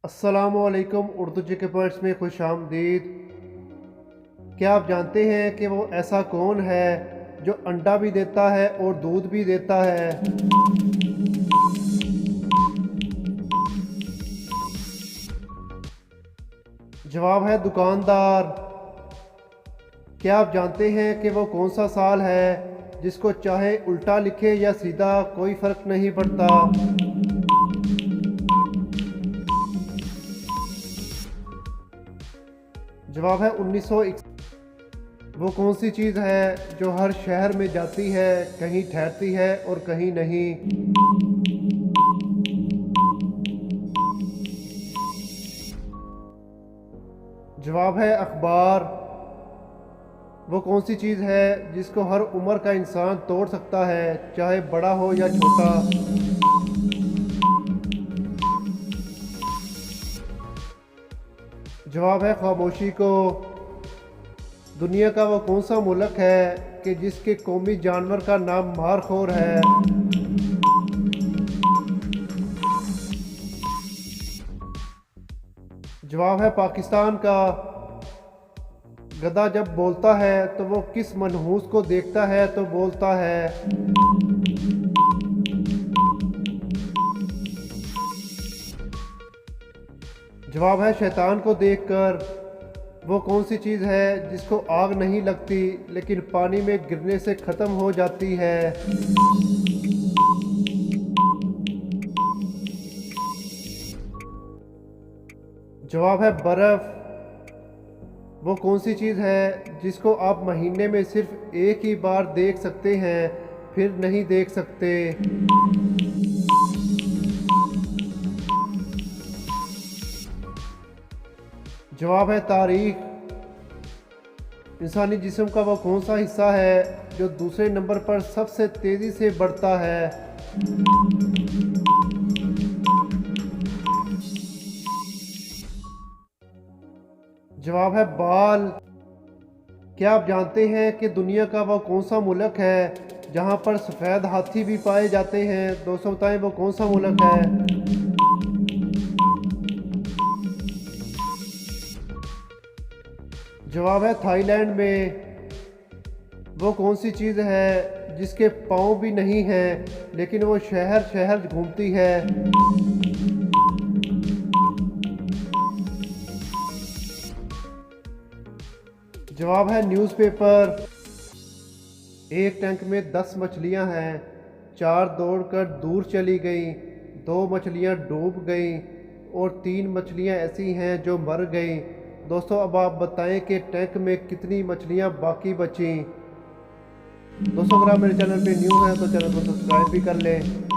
अस्सलामुअलैकुम। Urdu GK points में खुश आमदीद। क्या आप जानते हैं कि वो ऐसा कौन है जो अंडा भी देता है और दूध भी देता है? जवाब है दुकानदार। क्या आप जानते हैं कि वो कौन सा साल है जिसको चाहे उल्टा लिखे या सीधा कोई फ़र्क नहीं पड़ता? जवाब है 1961। वो कौन सी चीज़ है जो हर शहर में जाती है, कहीं ठहरती है और कहीं नहीं? जवाब है अखबार। वो कौन सी चीज़ है जिसको हर उम्र का इंसान तोड़ सकता है, चाहे बड़ा हो या छोटा? जवाब है खामोशी को। दुनिया का वो कौन सा मुल्क है कि जिसके कौमी जानवर का नाम मारखोर है? जवाब है पाकिस्तान का। गधा जब बोलता है तो वो किस मनहूस को देखता है तो बोलता है? जवाब है शैतान को देखकर। वो कौन सी चीज़ है जिसको आग नहीं लगती लेकिन पानी में गिरने से ख़त्म हो जाती है? जवाब है बर्फ़। वो कौन सी चीज़ है जिसको आप महीने में सिर्फ एक ही बार देख सकते हैं, फिर नहीं देख सकते? जवाब है तारीख। इंसानी जिस्म का वो कौन सा हिस्सा है जो दूसरे नंबर पर सबसे तेज़ी से बढ़ता है? जवाब है बाल। क्या आप जानते हैं कि दुनिया का वो कौन सा मुल्क है जहां पर सफ़ेद हाथी भी पाए जाते हैं? दोस्तों बताएं वो कौन सा मुल्क है? जवाब है थाईलैंड में। वो कौन सी चीज़ है जिसके पाँव भी नहीं हैं लेकिन वो शहर शहर घूमती है? जवाब है न्यूज़पेपर। एक टैंक में 10 मछलियां हैं, 4 दौड़कर दूर चली गईं, 2 मछलियां डूब गईं और 3 मछलियां ऐसी हैं जो मर गईं। दोस्तों अब आप बताएं कि टैंक में कितनी मछलियां बाकी बचीं? दोस्तों अगर आप मेरे चैनल पे न्यू हैं तो चैनल को सब्सक्राइब भी कर लें।